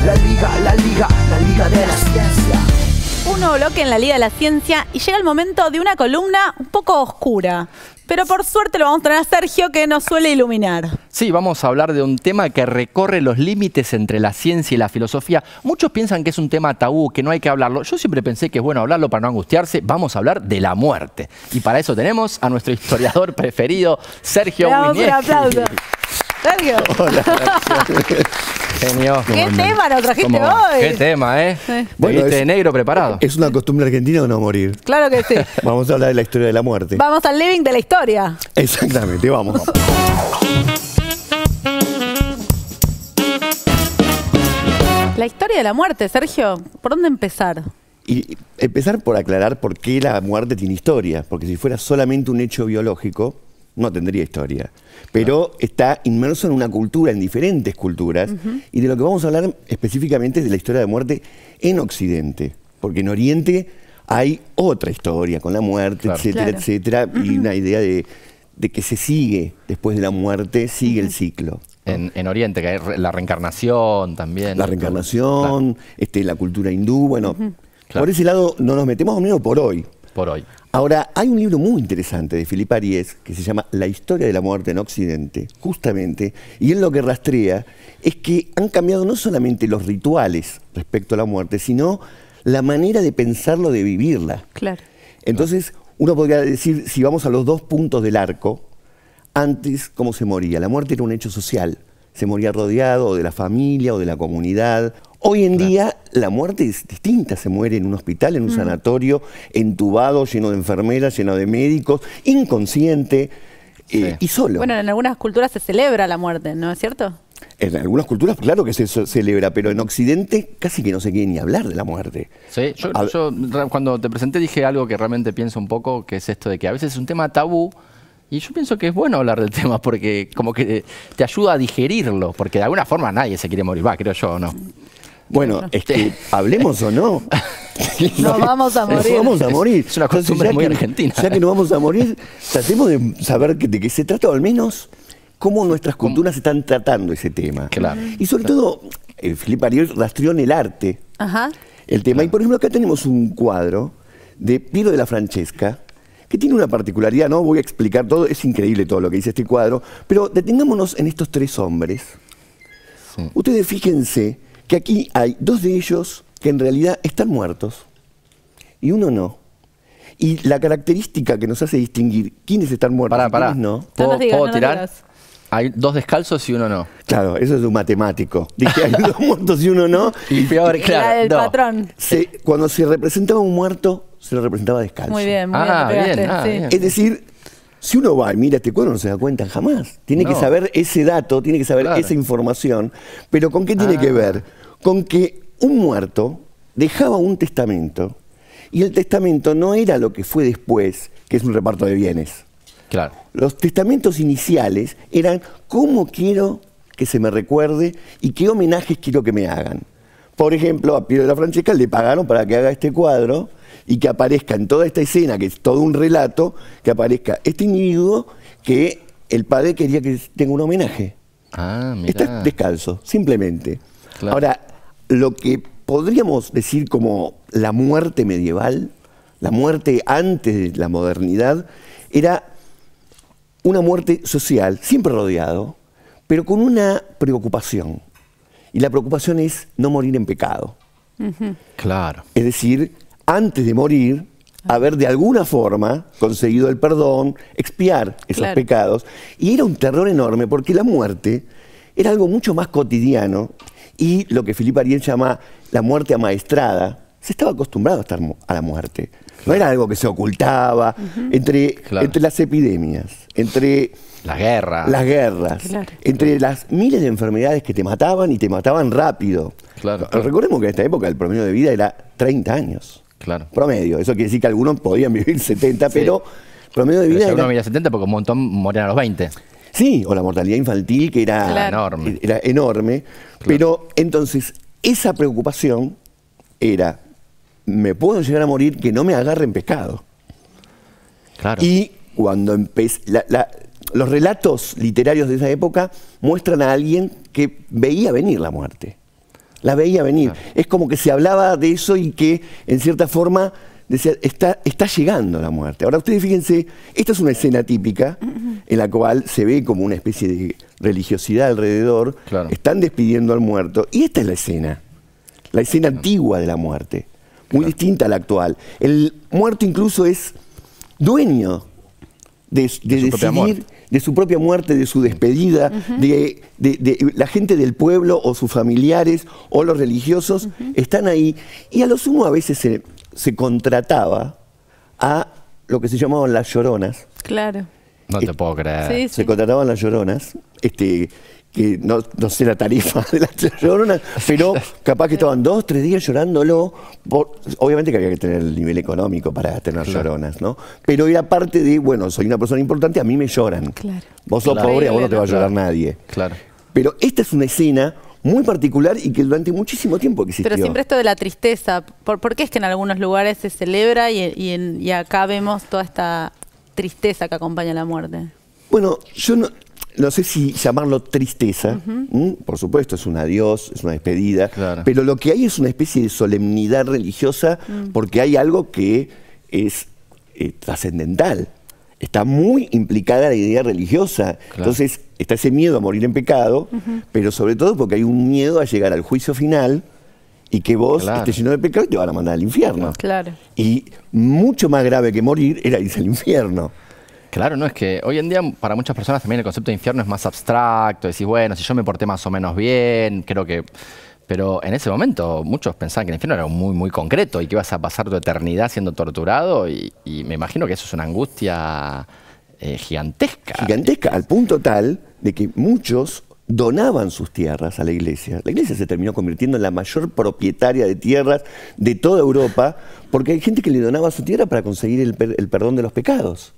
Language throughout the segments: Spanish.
La Liga de la Ciencia. Un nuevo bloque en la Liga de la Ciencia y llega el momento de una columna un poco oscura. Pero por suerte lo vamos a tener a Sergio, que nos suele iluminar. Sí, vamos a hablar de un tema que recorre los límites entre la ciencia y la filosofía. Muchos piensan que es un tema tabú, que no hay que hablarlo. Yo siempre pensé que es bueno hablarlo para no angustiarse. Vamos a hablar de la muerte. Y para eso tenemos a nuestro historiador preferido, Sergio Winiewski. Un aplauso. Sergio. Hola. Genio. ¿Qué tema nos trajiste hoy? ¿Qué tema, eh? Bueno, de negro preparado. Es una costumbre argentina o no morir. Claro que sí. Vamos a hablar de la historia de la muerte. Vamos al living de la historia. Exactamente, vamos. La historia de la muerte, Sergio. ¿Por dónde empezar? Y empezar por aclarar por qué la muerte tiene historia. Porque si fuera solamente un hecho biológico, no tendría historia. Pero está inmerso en una cultura, en diferentes culturas. Y de lo que vamos a hablar específicamente es de la historia de la muerte en Occidente. Porque en Oriente hay otra historia con la muerte, etcétera, etcétera. Y una idea de que se sigue después de la muerte, sigue el ciclo. En Oriente, que hay la reencarnación también. La reencarnación, la cultura hindú, bueno, por ese lado no nos metemos, al menos por hoy. Por hoy. Ahora, hay un libro muy interesante de Philippe Ariès que se llama La historia de la muerte en Occidente, justamente, y él lo que rastrea es que han cambiado no solamente los rituales respecto a la muerte, sino la manera de pensarlo, de vivirla. Claro. Entonces, uno podría decir, si vamos a los dos puntos del arco, antes, ¿cómo se moría? La muerte era un hecho social. Se moría rodeado de la familia o de la comunidad. Hoy en día la muerte es distinta. Se muere en un hospital, en un sanatorio, entubado, lleno de enfermeras, lleno de médicos, inconsciente y solo. Bueno, en algunas culturas se celebra la muerte, ¿no es cierto? En algunas culturas, claro que se celebra, pero en Occidente casi que no se quiere ni hablar de la muerte. Sí, yo cuando te presenté dije algo que realmente pienso un poco, que es esto de que a veces es un tema tabú. Y yo pienso que es bueno hablar del tema porque como que te ayuda a digerirlo, porque de alguna forma nadie se quiere morir, creo yo, ¿o no? Bueno, es que hablemos o no. Nos vamos a morir. Nos vamos a morir. Es una costumbre muy argentina. Ya que nos vamos a morir, tratemos de saber de qué se trata, o al menos cómo nuestras culturas están tratando ese tema. Claro. Y sobre todo, Philippe Ariès rastreó en el arte el tema. Y por ejemplo, acá tenemos un cuadro de Piero de la Francesca, que tiene una particularidad, no voy a explicar todo, es increíble todo lo que dice este cuadro, pero detengámonos en estos tres hombres. Sí. Ustedes fíjense que aquí hay dos de ellos que en realidad están muertos y uno no. Y la característica que nos hace distinguir quiénes están muertos y quiénes no. ¿Puedo tirar? Hay dos descalzos y uno no. Claro, eso es de un matemático. Dije, hay dos muertos y uno no. Y peor, claro. El patrón. Cuando se representaba un muerto, se lo representaba descalzo. Muy bien, muy bien. Bien. Es decir, si uno va y mira este cuadro no se da cuenta jamás. Tiene que saber ese dato, tiene que saber esa información. Pero ¿con qué tiene que ver? Con que un muerto dejaba un testamento y el testamento no era lo que fue después, que es un reparto de bienes. Claro. Los testamentos iniciales eran cómo quiero que se me recuerde y qué homenajes quiero que me hagan. Por ejemplo, a Piero de la Francesca le pagaron para que haga este cuadro y que aparezca en toda esta escena, que es todo un relato, que aparezca este individuo que el padre quería que tenga un homenaje. Mirá. Está descalzo, simplemente. Claro. Ahora, lo que podríamos decir como la muerte medieval, la muerte antes de la modernidad, era una muerte social, siempre rodeado, pero con una preocupación. Y la preocupación es no morir en pecado. Claro. Es decir, antes de morir, haber de alguna forma conseguido el perdón, expiar esos pecados. Y era un terror enorme porque la muerte era algo mucho más cotidiano y lo que Philippe Ariès llama la muerte amaestrada. Se estaba acostumbrado a estar a la muerte. No era algo que se ocultaba entre las epidemias, entre las guerras, entre las miles de enfermedades que te mataban y te mataban rápido. Recordemos que en esta época el promedio de vida era 30 años. Promedio. Eso quiere decir que algunos podían vivir 70, pero promedio de vida era... Uno vivía 70 porque un montón morían a los 20. Sí, o la mortalidad infantil que era enorme. Pero entonces, esa preocupación era, me puedo llegar a morir que no me agarre en pecado. Y cuando los relatos literarios de esa época muestran a alguien que veía venir la muerte. La veía venir. Claro. Es como que se hablaba de eso y que, en cierta forma, decía, está llegando la muerte. Ahora, ustedes fíjense, esta es una escena típica en la cual se ve como una especie de religiosidad alrededor. Claro. Están despidiendo al muerto. Y esta es la escena antigua de la muerte. Muy distinta a la actual. El muerto incluso es dueño de decidir de su propia muerte, de su despedida, de la gente del pueblo o sus familiares o los religiosos están ahí. Y a lo sumo a veces se contrataba a lo que se llamaban las lloronas. Claro. No te puedo creer. Sí, Se sí. contrataban las lloronas, que no sé la tarifa de las lloronas, pero capaz que estaban 2, 3 días llorándolo. Obviamente que había que tener el nivel económico para tener lloronas, ¿no? Pero era parte de, bueno, soy una persona importante, a mí me lloran. Claro. Vos sos pobre, a vos no te va a llorar nadie. Claro. Pero esta es una escena muy particular y que durante muchísimo tiempo existió. Pero siempre esto de la tristeza. ¿Por qué es que en algunos lugares se celebra y acá vemos toda esta tristeza que acompaña la muerte? Bueno, yo no sé si llamarlo tristeza, por supuesto, es un adiós, es una despedida, Claro. pero lo que hay es una especie de solemnidad religiosa porque hay algo que es trascendental. Está muy implicada la idea religiosa. Claro. Entonces, está ese miedo a morir en pecado, pero sobre todo porque hay un miedo a llegar al juicio final y que vos Claro. estés lleno de pecado y te van a mandar al infierno. Claro. Y mucho más grave que morir era irse al infierno. Claro, no es que hoy en día para muchas personas también el concepto de infierno es más abstracto. Decís, bueno, si yo me porté más o menos bien, creo que... Pero en ese momento muchos pensaban que el infierno era muy, muy concreto y que ibas a pasar tu eternidad siendo torturado y me imagino que eso es una angustia gigantesca. Gigantesca, al punto tal de que muchos donaban sus tierras a la iglesia. La iglesia se terminó convirtiendo en la mayor propietaria de tierras de toda Europa porque hay gente que le donaba su tierra para conseguir el perdón de los pecados.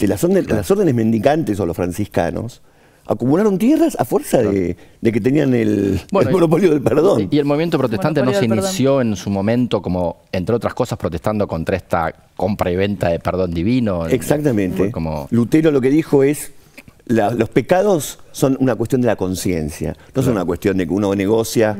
Las órdenes mendicantes o los franciscanos acumularon tierras a fuerza de que tenían el monopolio del perdón. Y el movimiento protestante no se Monopolio del inició en su momento como, entre otras cosas, protestando contra esta compra y venta de perdón divino. Exactamente. Fue como... Lutero lo que dijo es, los pecados son una cuestión de la conciencia, no son una cuestión de que uno negocia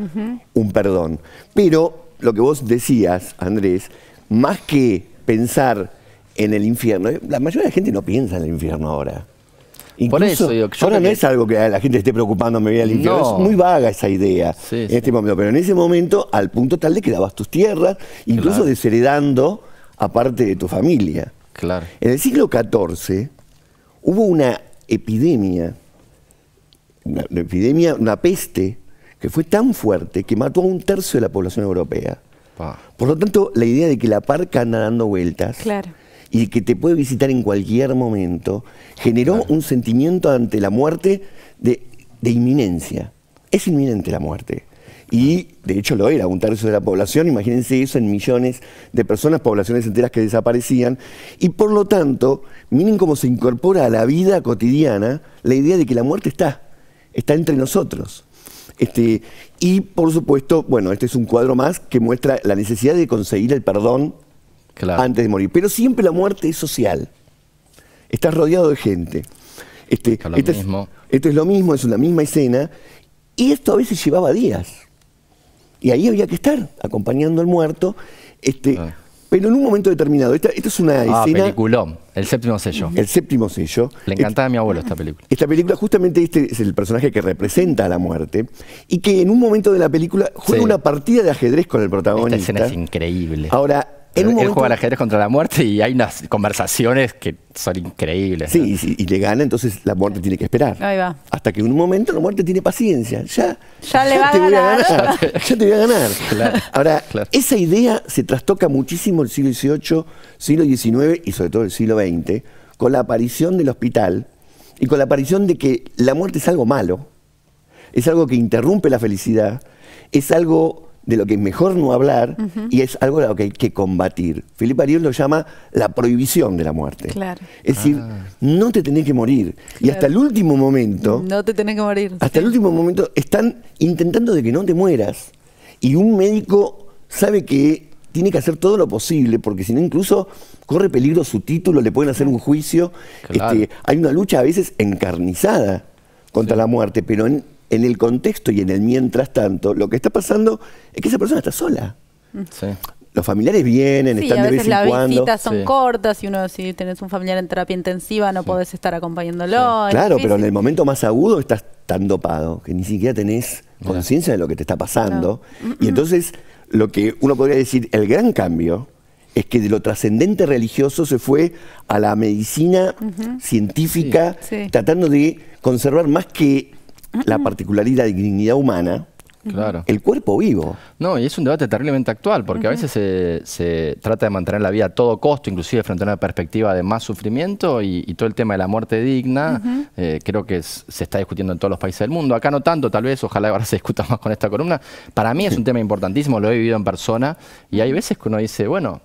un perdón. Pero lo que vos decías, Andrés, más que pensar en el infierno, la mayoría de la gente no piensa en el infierno ahora. Incluso, por eso digo, ahora no es algo que a la gente esté preocupando, me voy al infierno. No. Es muy vaga esa idea Sí, en este momento. Pero en ese momento, al punto tal de que dabas tus tierras, incluso Claro. desheredando a parte de tu familia. Claro. En el siglo XIV hubo una epidemia, una peste, que fue tan fuerte que mató a 1/3 de la población europea. Pa. Por lo tanto, la idea de que la parca anda dando vueltas Claro. y que te puede visitar en cualquier momento, generó un sentimiento ante la muerte de inminencia. Es inminente la muerte. Y de hecho lo era, 1/3 de la población, imagínense eso en millones de personas, poblaciones enteras que desaparecían. Y por lo tanto, miren cómo se incorpora a la vida cotidiana la idea de que la muerte está entre nosotros. Y por supuesto, bueno, este es un cuadro más que muestra la necesidad de conseguir el perdón Claro. antes de morir. Pero siempre la muerte es social. Estás rodeado de gente. Esto es lo mismo. Esto es lo mismo, es la misma escena. Y esto a veces llevaba días. Y ahí había que estar acompañando al muerto. Pero en un momento determinado, esta es una escena... Peliculón, El séptimo sello. El séptimo sello. Le encantaba a mi abuelo esta película. Esta película, justamente este es el personaje que representa a la muerte y que en un momento de la película juega Sí. una partida de ajedrez con el Esta protagonista. escena es increíble. Ahora, en un Él momento... juega al ajedrez contra la muerte y hay unas conversaciones que son increíbles. Sí, ¿no? y le gana, entonces la muerte tiene que esperar. Ahí va. Hasta que en un momento la muerte tiene paciencia. Ya le va a te voy ganar. Ya te voy a ganar. Claro, Ahora, claro. esa idea se trastoca muchísimo el siglo XVIII, siglo XIX y sobre todo el siglo XX, con la aparición del hospital y con la aparición de que la muerte es algo malo, es algo que interrumpe la felicidad, es algo de lo que es mejor no hablar y es algo de lo que hay que combatir. Philippe Ariel lo llama la prohibición de la muerte. Claro. Es decir, no te tenés que morir. Y hasta el último momento, No te tenés que morir. hasta el último momento están intentando de que no te mueras. Y un médico sabe que tiene que hacer todo lo posible, porque si no incluso corre peligro su título, le pueden hacer un juicio. Claro. Hay una lucha a veces encarnizada contra la muerte, pero en en el contexto y en el mientras tanto, lo que está pasando es que esa persona está sola. Sí. Los familiares vienen, Sí, están a de veces vez en las cuando. visitas son Sí. cortas y uno, si tenés un familiar en terapia intensiva, no podés estar acompañándolo. es Claro, pero en difícil. el momento más agudo estás tan dopado que ni siquiera tenés conciencia de lo que te está pasando. Y entonces, lo que uno podría decir, el gran cambio es que de lo trascendente religioso se fue a la medicina científica, Sí. tratando de conservar más que la particularidad y dignidad humana, Claro. el cuerpo vivo. No, y es un debate terriblemente actual, porque a veces se trata de mantener la vida a todo costo, inclusive frente a una perspectiva de más sufrimiento, y todo el tema de la muerte digna, creo que se está discutiendo en todos los países del mundo. Acá no tanto, tal vez, ojalá ahora se discuta más con esta columna. Para mí es un tema importantísimo, lo he vivido en persona, y hay veces que uno dice, bueno,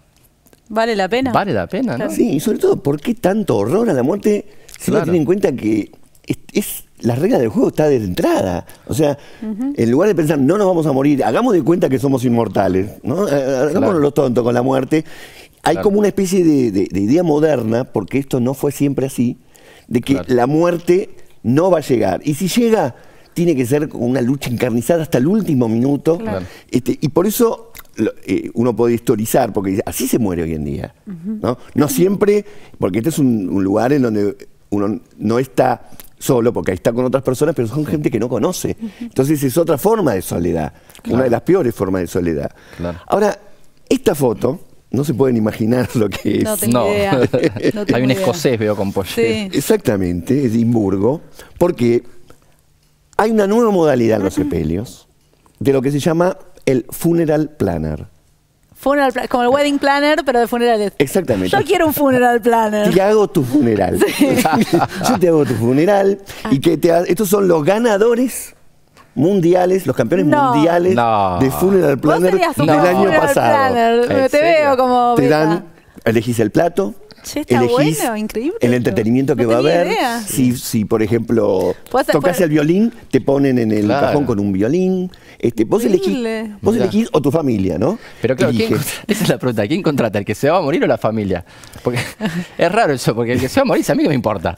¿Vale la pena? vale la pena, ¿no? Sí, y sobre todo, ¿por qué tanto horror a la muerte si uno Claro. tiene en cuenta que la regla del juego está desde entrada? O sea, en lugar de pensar, no nos vamos a morir, hagamos de cuenta que somos inmortales, ¿no? Hagámonos los tontos con la muerte. Hay Claro. como una especie de idea moderna, porque esto no fue siempre así, de que Claro. la muerte no va a llegar. Y si llega, tiene que ser con una lucha encarnizada hasta el último minuto. Claro. Y por eso uno puede historizar, porque así se muere hoy en día. No siempre, porque este es un lugar en donde uno no está solo, porque ahí está con otras personas, pero son gente que no conoce. Entonces es otra forma de soledad, una de las peores formas de soledad. Claro. Ahora, esta foto, no se pueden imaginar lo que es. No tengo idea. No tengo Hay un idea. escocés, veo, con pollera. Sí. Exactamente, es de Edimburgo, porque hay una nueva modalidad en los sepelios de lo que se llama el funeral planner. Como el wedding planner, pero de funerales. Exactamente. Yo quiero un funeral planner. Te hago tu funeral. Yo te hago tu funeral. Y que estos son los ganadores mundiales, los campeones No. mundiales No. de funeral Vos planner serías un del buen año funeral pasado. planner. ¿En Te serio? veo como Te beta. dan, elegís el plato, Che, está elegís bueno, increíble el esto. entretenimiento que No va a tenía haber. idea. Si, por ejemplo, Puede ser- tocas puede- el violín, te ponen en el Claro. cajón con un violín. Vos Increíble. elegís, o tu familia, ¿no? Pero claro, Eliges. esa es la pregunta, ¿quién contrata? ¿El que se va a morir o la familia? Porque es raro eso, porque el que se va a morir, a mí que me importa.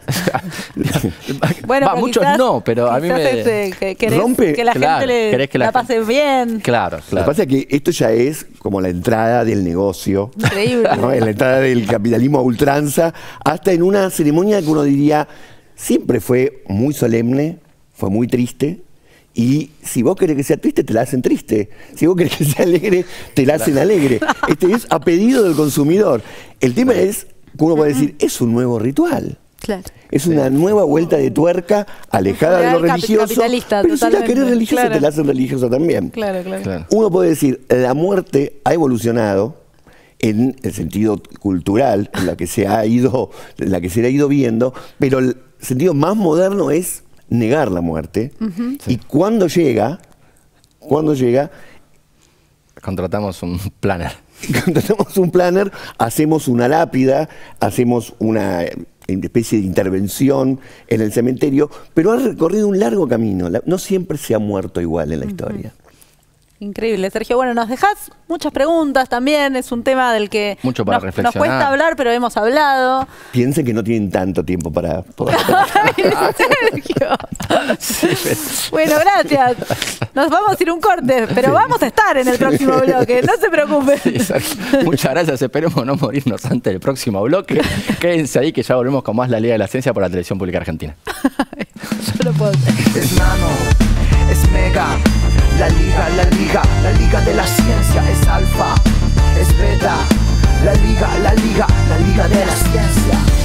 Bueno, Va, pero muchos quizás- no, pero a mí quizás me... que querés Rompe- que la Claro, gente querés que la la pase bien. Claro, Lo que claro. pasa es que esto ya es como la entrada del negocio. Increíble. ¿no? En la entrada del capitalismo a ultranza, hasta en una ceremonia que uno diría siempre fue muy solemne, fue muy triste. Y si vos querés que sea triste, te la hacen triste. Si vos querés que sea alegre, te la hacen alegre. Es a pedido del consumidor. El tema es que uno puede decir, es un nuevo ritual. Claro. Es una nueva vuelta de tuerca alejada de lo funeral religioso. capitalista, Pero si la totalmente. querés religiosa, Claro. te la hacen religiosa también. Claro. Claro. Uno puede decir, la muerte ha evolucionado en el sentido cultural, en la que se ha ido viendo, pero el sentido más moderno es negar la muerte. Y cuando llega, Contratamos un planner. contratamos un planner, hacemos una lápida, hacemos una especie de intervención en el cementerio, pero ha recorrido un largo camino. No siempre se ha muerto igual en la historia. Increíble, Sergio. Bueno, nos dejás muchas preguntas también. Es un tema del que Mucho para nos reflexionar. cuesta hablar, pero hemos hablado. Piensen que no tienen tanto tiempo para poder... Sergio. Bueno, gracias. Nos vamos a ir un corte, pero vamos a estar en el próximo bloque. No se preocupen. Sí, Sergio. Muchas gracias, esperemos no morirnos antes del próximo bloque. Quédense ahí que ya volvemos con más La Liga de la Ciencia por la Televisión Pública Argentina. Yo no puedo hacer. Es nano, es mega, la liga de la ciencia es alfa, es beta, la liga de la ciencia.